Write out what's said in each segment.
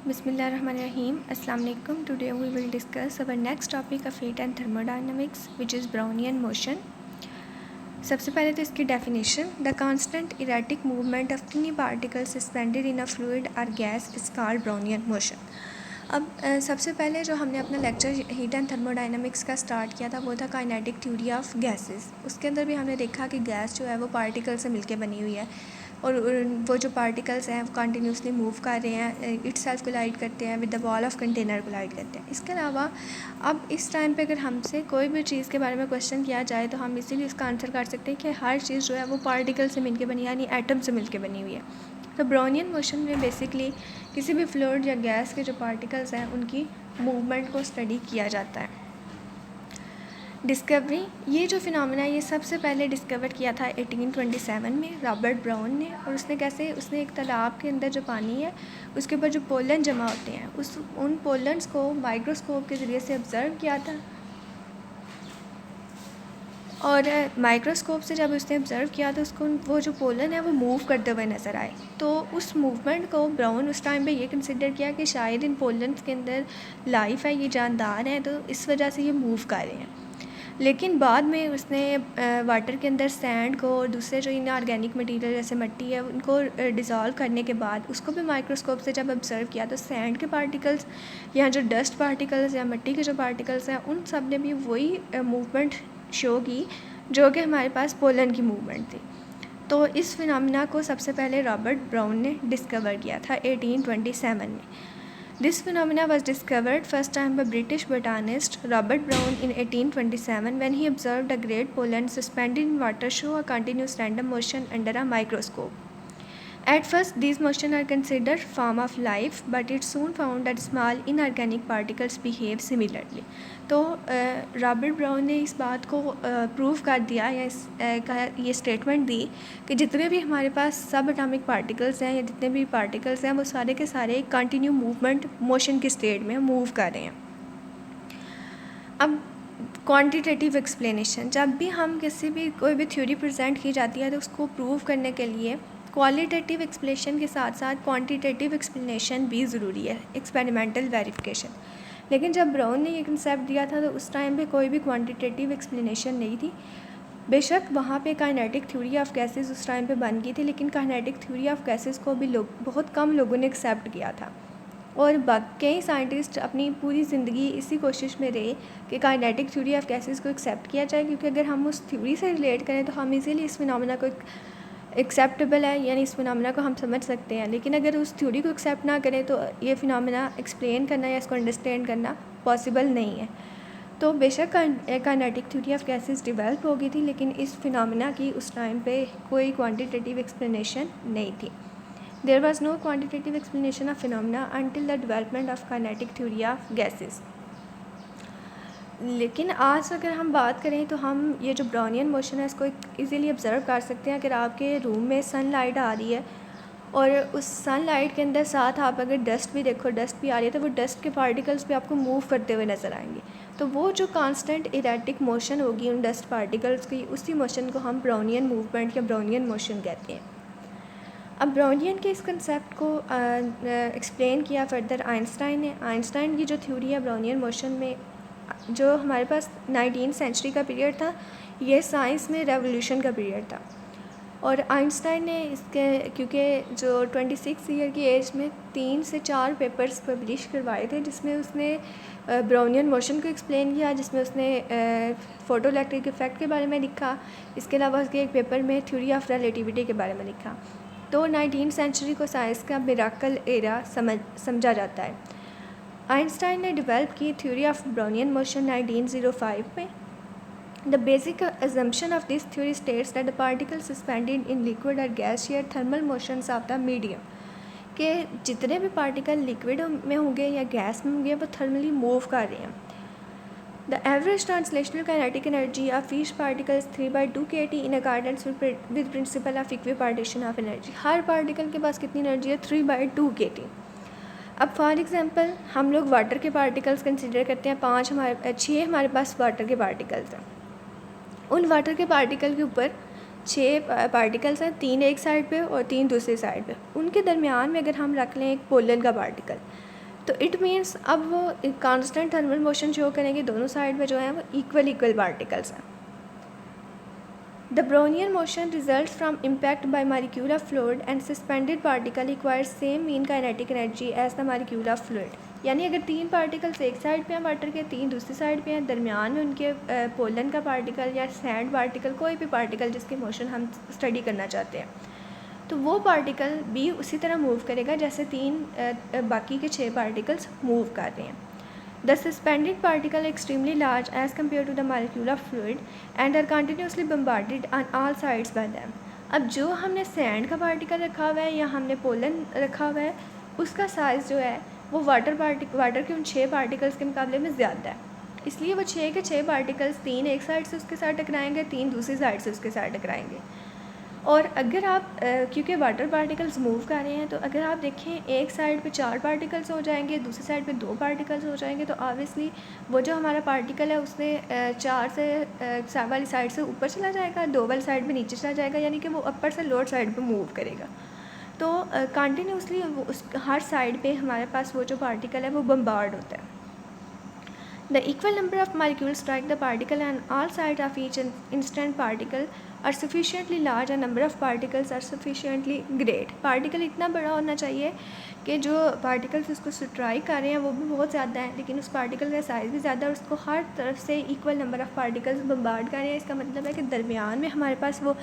Bismillahirrahmanirrahim. Assalamu alaikum. Today we will discuss our next topic of heat and thermodynamics, which is Brownian motion. सबसे पहले तो इसकी definition. The constant erratic movement of tiny particles suspended in a fluid or gas is called Brownian motion. अब सबसे पहले जो हमने अपना लेक्चर हीट एंड थर्मोडाइनमिक्स का स्टार्ट किया था वो था काइनेटिक थ्योरी ऑफ गैसेस. उसके अंदर भी हमने देखा कि गैस जो है वो पार्टिकल से मिलके बनी हुई है और वो जो पार्टिकल्स हैं वो कंटिन्यूसली मूव कर रहे हैं, इट सेल्फ कोलाइड करते हैं with the wall of container collide करते हैं. इसके अलावा अब इस टाइम पे अगर हमसे कोई भी चीज़ के बारे में क्वेश्चन किया जाए तो हम इसीलिए इसका आंसर कर सकते हैं कि हर चीज़ जो है वो पार्टिकल से मिलके बनी यानी एटम से मिलके बनी हुई है. तो ब्राउनियन मोशन में बेसिकली किसी भी फ्लूइड या गैस के जो पार्टिकल्स हैं उनकी मूवमेंट को स्टडी किया जाता है. डिस्कवरी, ये जो फिनोमेना ये सबसे पहले डिस्कवर किया था 1827 में रॉबर्ट ब्राउन ने. और उसने एक तालाब के अंदर जो पानी है उसके ऊपर जो पोलन जमा होते हैं उन पोलन्स को माइक्रोस्कोप के ज़रिए से ऑब्ज़र्व किया था. और माइक्रोस्कोप से जब उसने ऑब्ज़र्व किया तो उसको वो जो पोलन है वो मूव करते हुए नज़र आए. तो उस मूवमेंट को ब्राउन उस टाइम पे ये कंसिडर किया कि शायद इन पोलन्स के अंदर लाइफ है, ये जानदार हैं, तो इस वजह से ये मूव कर रहे हैं. लेकिन बाद में उसने वाटर के अंदर सैंड को और दूसरे जो इनऑर्गेनिक मटेरियल जैसे मिट्टी है उनको डिज़ोल्व करने के बाद उसको भी माइक्रोस्कोप से जब ऑब्ज़र्व किया तो सैंड के पार्टिकल्स या जो डस्ट पार्टिकल्स या मिट्टी के जो पार्टिकल्स हैं उन सब ने भी वही मूवमेंट शो की जो कि हमारे पास पोलन की मूवमेंट थी. तो इस फिनोमेना को सबसे पहले रॉबर्ट ब्राउन ने डिस्कवर किया था 1827 में. This phenomena was discovered first time by British botanist Robert Brown in 1827 when he observed a great pollen suspended in water show a continuous random motion under a microscope. At first, these motions are considered form of life, but it soon found that small inorganic particles behave similarly. तो Robert brown ने इस बात को prove कर दिया या ये statement दी कि जितने भी हमारे पास सब एटॉमिक पार्टिकल्स हैं या जितने भी पार्टिकल्स हैं वो सारे के सारे कंटिन्यू मूवमेंट मोशन की स्टेट में मूव कर रहे हैं. अब क्वांटिटेटिव एक्सप्लेनेशन, जब भी हम कोई भी थ्योरी प्रेजेंट की जाती है तो उसको प्रूव करने के लिए क्वालिटेटिव एक्सप्लेनेशन के साथ साथ क्वांटिटेटिव एक्सप्लेनेशन भी ज़रूरी है, एक्सपेरिमेंटल वेरिफिकेशन. लेकिन जब ब्राउन ने ये कंसेप्ट दिया था तो उस टाइम पे कोई भी क्वांटिटेटिव एक्सप्लेनेशन नहीं थी. बेशक वहाँ पे काइनेटिक थ्योरी ऑफ गैसेस उस टाइम पे बन गई थी, लेकिन काइनेटिक थ्योरी ऑफ गैसेस को भी बहुत कम लोगों ने एक्सेप्ट किया था. और कई साइंटिस्ट अपनी पूरी ज़िंदगी इसी कोशिश में रहे कि काइनेटिक थ्योरी ऑफ गैसेस को एक्सेप्ट किया जाए, क्योंकि अगर हम उस थ्योरी से रिलेट करें तो हम इजीली इस फिनोमेना को एक्सेप्टेबल है यानी इस फिनोमेना को हम समझ सकते हैं. लेकिन अगर उस थ्योरी को एक्सेप्ट ना करें तो ये फिनोमेना एक्सप्लेन करना या इसको अंडरस्टैंड करना पॉसिबल नहीं है. तो बेशक kinetic theory of gases develop हो गई थी, लेकिन इस फिनोमेना की उस टाइम पे कोई क्वांटिटेटिव एक्सप्लेनेशन नहीं थी. There was no quantitative explanation of phenomena until the development of kinetic theory of gases. लेकिन आज अगर हम बात करें तो हम ये जो ब्राउनियन मोशन है इसको इजीली ऑब्ज़र्व कर सकते हैं. अगर आपके रूम में सनलाइट आ रही है और उस सनलाइट के अंदर साथ आप अगर डस्ट भी देखो, डस्ट भी आ रही है, तो वो डस्ट के पार्टिकल्स भी आपको मूव करते हुए नज़र आएंगे. तो वो जो कांस्टेंट इरेटिक मोशन होगी उन डस्ट पार्टिकल्स की, उसी मोशन को हम ब्राउनियन मूवमेंट या ब्राउनियन मोशन कहते हैं. अब ब्राउनियन के इस कंसेप्ट को एक्सप्लेन किया फर्दर आइंस्टाइन ने. आइंस्टाइन की जो थ्योरी है ब्राउनियन मोशन में, जो हमारे पास 19वीं सेंचुरी का पीरियड था, ये साइंस में रेवोल्यूशन का पीरियड था. और आइंस्टाइन ने इसके क्योंकि जो 26 ईयर की एज में 3 से 4 पेपर्स पब्लिश करवाए थे जिसमें उसने ब्राउनियन मोशन को एक्सप्लेन किया, जिसमें उसने फ़ोटो इलेक्ट्रिक इफ़ेक्ट के बारे में लिखा. इसके अलावा उसके एक पेपर में थ्योरी ऑफ रिलेटिविटी के बारे में लिखा. तो 19वीं सेंचुरी को साइंस का मिरेकल एरा समझा जाता है. आइंस्टाइन ने डेवलप की थ्योरी ऑफ ब्राउनियन मोशन 1905 में. The basic assumption of this theory states that the particles suspended in liquid or gas share thermal motions of the medium. कि जितने भी पार्टिकल लिक्विड में होंगे या गैस में होंगे वो थर्मली मूव कर रहे हैं. The average translational kinetic energy of each particle 3/2 kT in accordance with principle of equipartition of energy. Her particle के पास कितनी एनर्जी है? 3/2 kT. अब फॉर एग्जांपल हम लोग वाटर के पार्टिकल्स कंसिडर करते हैं, 6 हमारे पास वाटर के पार्टिकल्स हैं. उन वाटर के पार्टिकल के ऊपर 6 पार्टिकल्स हैं, 3 एक साइड पे और 3 दूसरी साइड पे. उनके दरमियान में अगर हम रख लें एक पोलन का पार्टिकल, तो इट मीन्स अब वो कांस्टेंट थर्मल मोशन शो करेंगे, दोनों साइड में जो है वो इक्वल पार्टिकल्स हैं। The Brownian motion results from impact by molecular fluid and suspended particle requires same mean kinetic energy as the molecular fluid। यानी अगर 3 पार्टिकल्स एक साइड पे हैं वाटर के, 3 दूसरी साइड पे हैं, दरमियान में उनके पोलन का पार्टिकल या सैंड पार्टिकल, कोई भी पार्टिकल जिसकी मोशन हम स्टडी करना चाहते हैं, तो वो पार्टिकल भी उसी तरह मूव करेगा जैसे 3 बाकी के 6 पार्टिकल्स मूव कर रहे हैं। The suspended particle are extremely large as compared to the molecular fluid and are continuously bombarded on all sides by them। अब जो हमने सैंड का पार्टिकल रखा हुआ है या हमने पोलन रखा हुआ है, उसका साइज़ जो है वो वाटर के उन 6 पार्टिकल्स के मुकाबले में ज़्यादा है, इसलिए वो 6 के 6 पार्टिकल्स 3 एक साइड से उसके साथ टकराएंगे, 3 दूसरी साइड से उसके साथ टकराएंगे। और अगर आप क्योंकि वाटर पार्टिकल्स मूव कर रहे हैं, तो अगर आप देखें एक साइड पे 4 पार्टिकल्स हो जाएंगे, दूसरी साइड पे 2 पार्टिकल्स हो जाएंगे, तो ऑब्वियसली वो जो हमारा पार्टिकल है उसने 4 से वाली साइड से ऊपर चला जाएगा, 2 वाली साइड पे नीचे चला जाएगा, यानी कि वो अपर से लोअर साइड पे मूव करेगा। तो कंटिन्यूसली उस हर साइड पे हमारे पास वो जो पार्टिकल है वो बम्बार्ड होता है। The equal number of molecules strike the particle and all sides of each instant particle are sufficiently large and number of particles are sufficiently great। Particle इतना बड़ा होना चाहिए कि जो पार्टिकल्स उसको स्ट्राइक कर रहे हैं वो भी बहुत ज़्यादा है, लेकिन उस पार्टिकल का साइज़ भी ज़्यादा है, उसको हर तरफ से equal number of particles bombard कर रहे हैं। इसका मतलब है कि दरमियान में हमारे पास वो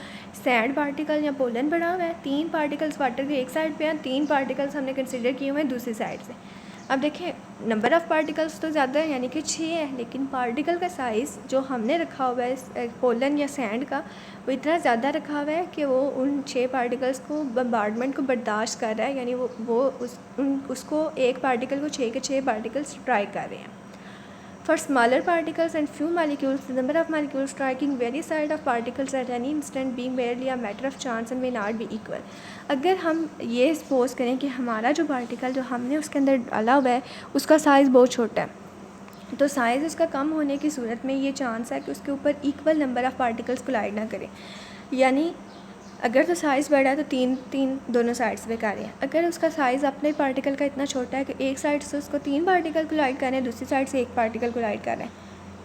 सैंड पार्टिकल या पोलन बना हुआ है, 3 पार्टिकल्स वाटर के एक साइड पे हैं, 3 पार्टिकल्स हमने कंसिडर किए हुए हैं दूसरी साइड से। अब देखें नंबर ऑफ़ पार्टिकल्स तो ज़्यादा है, यानी कि 6 है, लेकिन पार्टिकल का साइज़ जो हमने रखा हुआ है पोलन या सैंड का, वो इतना ज़्यादा रखा हुआ है कि वो उन 6 पार्टिकल्स को बम्बार्डमेंट को बर्दाश्त कर रहा है, यानी वो उसको एक पार्टिकल को 6 के 6 पार्टिकल्स स्ट्राइक कर रहे हैं। For smaller particles and few molecules, the number of molecules striking various side of particles at any instant being merely a matter of chance and may not be equal। अगर हम ये suppose करें कि हमारा जो पार्टिकल जो हमने उसके अंदर डाला हुआ है उसका साइज़ बहुत छोटा है, तो साइज़ उसका कम होने की सूरत में ये चांस है कि उसके ऊपर equal number of particles collide ना करें। यानी अगर तो साइज़ बड़ा है तो 3 दोनों साइड से बेकार है। अगर उसका साइज़ अपने पार्टिकल का इतना छोटा है कि एक साइड से उसको 3 पार्टिकल कोलाइड कर रहे हैं, दूसरी साइड से 1 पार्टिकल कोलाइड कर रहे हैं,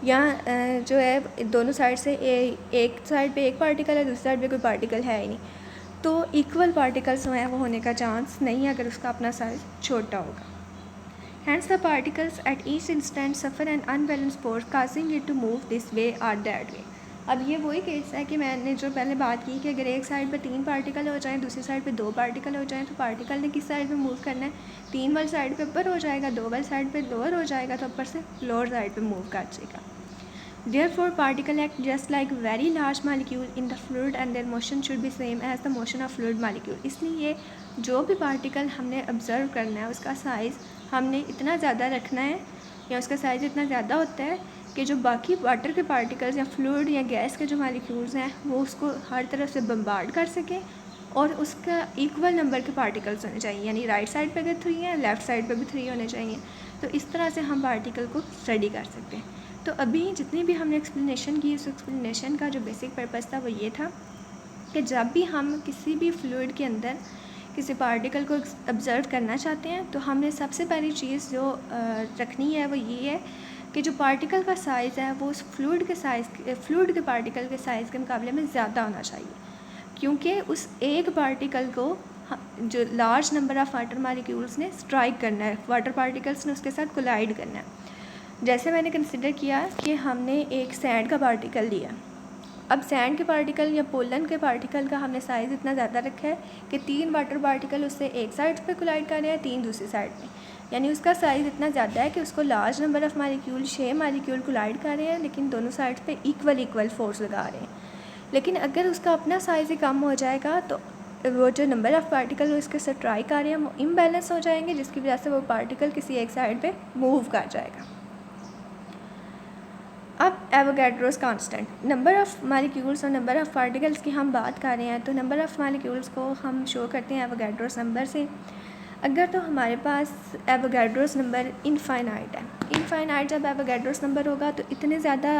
या जो है दोनों साइड से एक साइड पे 1 पार्टिकल है, दूसरी साइड पे कोई पार्टिकल है ही नहीं, तो इक्वल पार्टिकल्स जो हैं वो होने का चांस नहीं है अगर उसका अपना साइज़ छोटा होगा। Hence the particles at each instant suffer an unbalanced force causing it to move this way or that way। अब ये वही केस है कि मैंने जो पहले बात की कि अगर एक साइड पे 3 पार्टिकल हो जाएं, दूसरी साइड पे 2 पार्टिकल हो जाएं, तो पार्टिकल ने किस साइड पे मूव करना है, 3 वाली साइड पे अपर हो जाएगा, 2 वाली साइड पे लोअर हो जाएगा, तो अपर से लोअर साइड पे मूव कर जाएगा। Therefore particle act just like very large molecule in the fluid and their motion should be same as the motion of fluid molecule। इसलिए जो भी पार्टिकल हमने ऑब्ज़र्व करना है उसका साइज़ हमने इतना ज़्यादा रखना है या उसका साइज़ इतना ज़्यादा होता है कि जो बाकी वाटर के पार्टिकल्स या फ्लूइड या गैस के जो मालिक्यूल्स हैं वो उसको हर तरफ से बम्बार्ड कर सकें और उसका इक्वल नंबर के पार्टिकल्स होने चाहिए, यानी राइट साइड पे अगर 3 हैं लेफ़्ट साइड पे भी 3 होने चाहिए। तो इस तरह से हम पार्टिकल को स्टडी कर सकते हैं। तो अभी जितनी भी हमने एक्सप्लेनेशन की, उस एक्सप्लेनेशन का जो बेसिक पर्पस था वो ये था कि जब भी हम किसी भी फ्लूइड के अंदर किसी पार्टिकल को ऑब्ज़र्व करना चाहते हैं तो हमने सबसे पहली चीज़ जो रखनी है वो ये है कि जो पार्टिकल का साइज़ है वो उस फ्लूइड के पार्टिकल के साइज़ के मुकाबले में ज़्यादा होना चाहिए, क्योंकि उस एक पार्टिकल को जो large number of water molecules ने स्ट्राइक करना है, वाटर पार्टिकल्स ने उसके साथ कोलाइड करना है। जैसे मैंने कंसिडर किया कि हमने एक सैंड का पार्टिकल लिया, अब सैंड के पार्टिकल या पोलन के पार्टिकल का हमने साइज़ इतना ज़्यादा रखा है कि 3 वाटर पार्टिकल उससे एक साइड पे कोलाइड कर रहे हैं, 3 दूसरी साइड पे, यानी उसका साइज़ इतना ज़्यादा है कि उसको large number of molecule 6 molecule collide कर रहे हैं, लेकिन दोनों साइड पे इक्वल फोर्स लगा रहे हैं। लेकिन अगर उसका अपना साइज़ ही कम हो जाएगा तो वो जो नंबर ऑफ़ पार्टिकल उसके साथ ट्राई कर रहे हैं वो इम्बैलेंस हो जाएंगे, जिसकी वजह से वो पार्टिकल किसी एक साइड पर मूव कर जाएगा। अब Avogadro's constant, number of molecules और नंबर ऑफ़ पार्टिकल्स की हम बात कर रहे हैं, तो नंबर ऑफ़ मालिक्यूल्स को हम शो करते हैं एवोगैड्रोस नंबर से। अगर तो हमारे पास एवोगाड्रोस नंबर इनफाइनाइट है, इनफाइनाइट जब एवोगाड्रोस नंबर होगा तो इतने ज़्यादा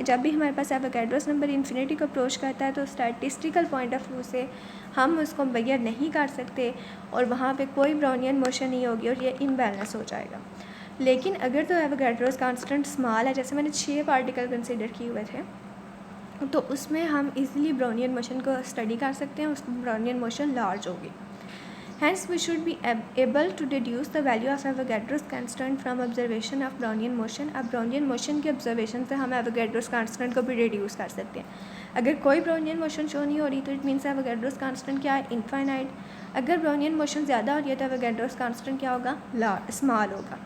जब भी हमारे पास एवोगाड्रोस नंबर इन्फिनिटी को अप्रोच करता है तो स्टैटिस्टिकल पॉइंट ऑफ व्यू से हम उसको मेजर नहीं कर सकते और वहाँ पे कोई ब्राउनियन मोशन नहीं होगी और ये इम्बैलेंस हो जाएगा। लेकिन अगर तो एवोगाड्रोस कांस्टेंट स्मॉल है, जैसे मैंने 6 पार्टिकल कंसिडर किए हुए थे, तो उसमें हम इजीली ब्राउनियन मोशन को स्टडी कर सकते हैं, उसको ब्राउनियन मोशन लार्ज होगी। Hence, we should be able to deduce the value of Avogadro's constant from observation of Brownian motion. अब Brownian motion के observation से हम Avogadro's constant को भी reduce कर सकते हैं। अगर कोई Brownian motion शो नहीं हो रही तो it means Avogadro's constant क्या है, infinite। अगर Brownian motion ज़्यादा हो रही है तो Avogadro's constant क्या होगा, small होगा।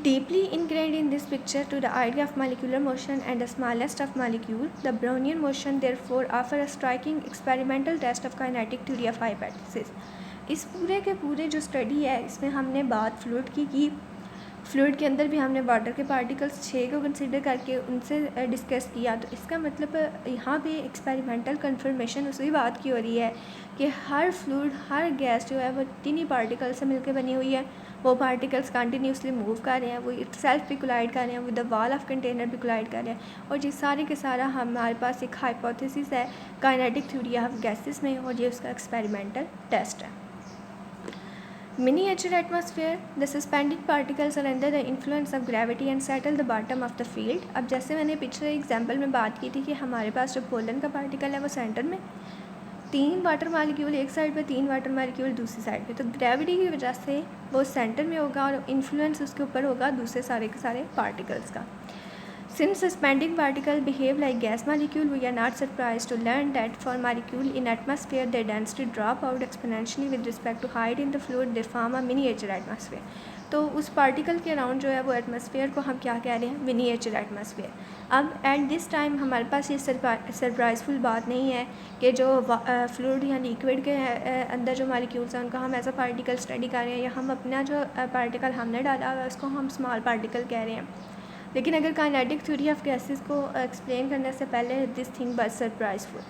Deeply ingrained in this picture to the idea of molecular motion and the smallest of molecule, the Brownian motion therefore offer a striking experimental test of kinetic theory of hypothesis। इस पूरे के पूरे जो study है इसमें हमने बात fluid की फ्लूइड के अंदर भी हमने वाटर के पार्टिकल्स 6 को कंसिडर करके उनसे डिस्कस किया। तो इसका मतलब यहाँ पे एक्सपेरिमेंटल कंफर्मेशन उसी बात की हो रही है कि हर फ्लूइड, हर गैस जो है वो 3 ही पार्टिकल से मिलकर बनी हुई है। वो पार्टिकल्स कंटिन्यूसली मूव कर रहे हैं, वो सेल्फ भी कोलाइड कर रहे हैं, with the wall of container भी कोलाइड कर रहे हैं। और ये सारे के सारा हमारे पास एक हाइपोथेसिस है काइनेटिक थ्योरी ऑफ गैसेस में, और ये उसका एक्सपेरिमेंटल टेस्ट है। Miniature atmosphere, the suspended particles are under the influence of gravity and settle the bottom of the field। अब जैसे मैंने पिछले एग्जाम्पल में बात की थी कि हमारे पास जो पोलन का पार्टिकल है वो सेंटर में, 3 वाटर मालिक्यूल एक साइड पे, 3 वाटर मालिक्यूल दूसरी साइड पे, तो ग्रेविटी की वजह से वो सेंटर में होगा और इन्फ्लुएंस उसके ऊपर होगा दूसरे सारे के सारे पार्टिकल्स का। Since suspending particles behave like gas molecule, we are not surprised to learn that for molecule in atmosphere, their density drop out exponentially with respect to height in the fluid. They form a miniature atmosphere। तो उस particle के around जो है वो atmosphere को हम क्या कह रहे हैं, मिनिएचर एटमॉस्फेयर। अब एट दिस टाइम हमारे पास ये सरप्राइजफुल बात नहीं है कि जो फ्लूइड या लिक्विड के अंदर जो मालिक्यूल्स हैं उनको हम एज अ पार्टिकल स्टडी कर रहे हैं, या हम अपना जो पार्टिकल हमने डाला हुआ है उसको हम स्मॉल पार्टिकल कह रहे हैं। लेकिन अगर काइनेटिक थ्योरी ऑफ गैसेस को एक्सप्लेन करने से पहले this thing was surpriseful.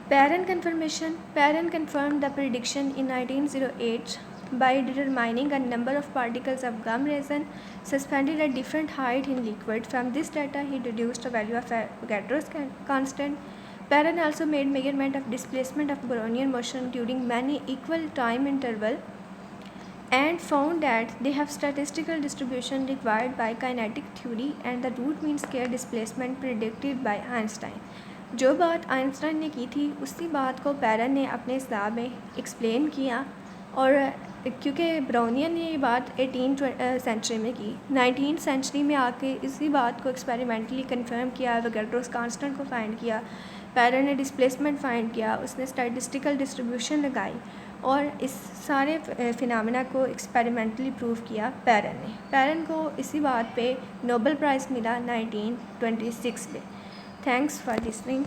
Perrin confirmation, Perrin confirmed the prediction in 1908 by determining a number of particles of gum resin suspended at different height in liquid. From this data he deduced a value of Avogadro's constant। Perrin also made measurement of displacement of Brownian motion during many equal time interval and found that they have statistical distribution required by kinetic theory and the root mean square displacement predicted by Einstein। जो बात Einstein ने की थी उसी बात को barren ने अपने हिसाब में एक्सप्लेन किया, और क्योंकि ब्राउनियन ने ये बात 18th सेंचुरी में की, 19th सेंचुरी में आके इसी बात को एक्सपेरिमेंटली कंफर्म किया, एवोगाड्रोस कांस्टेंट को फाइंड किया, पैरन ने डिस्प्लेसमेंट फाइंड किया, उसने स्टैटिस्टिकल डिस्ट्रीब्यूशन लगाई और इस सारे फिनोमेना को एक्सपेरिमेंटली प्रूव किया पैरन ने। पैरन को इसी बात पे नोबेल प्राइज़ मिला 1926 में। Thanks for listening.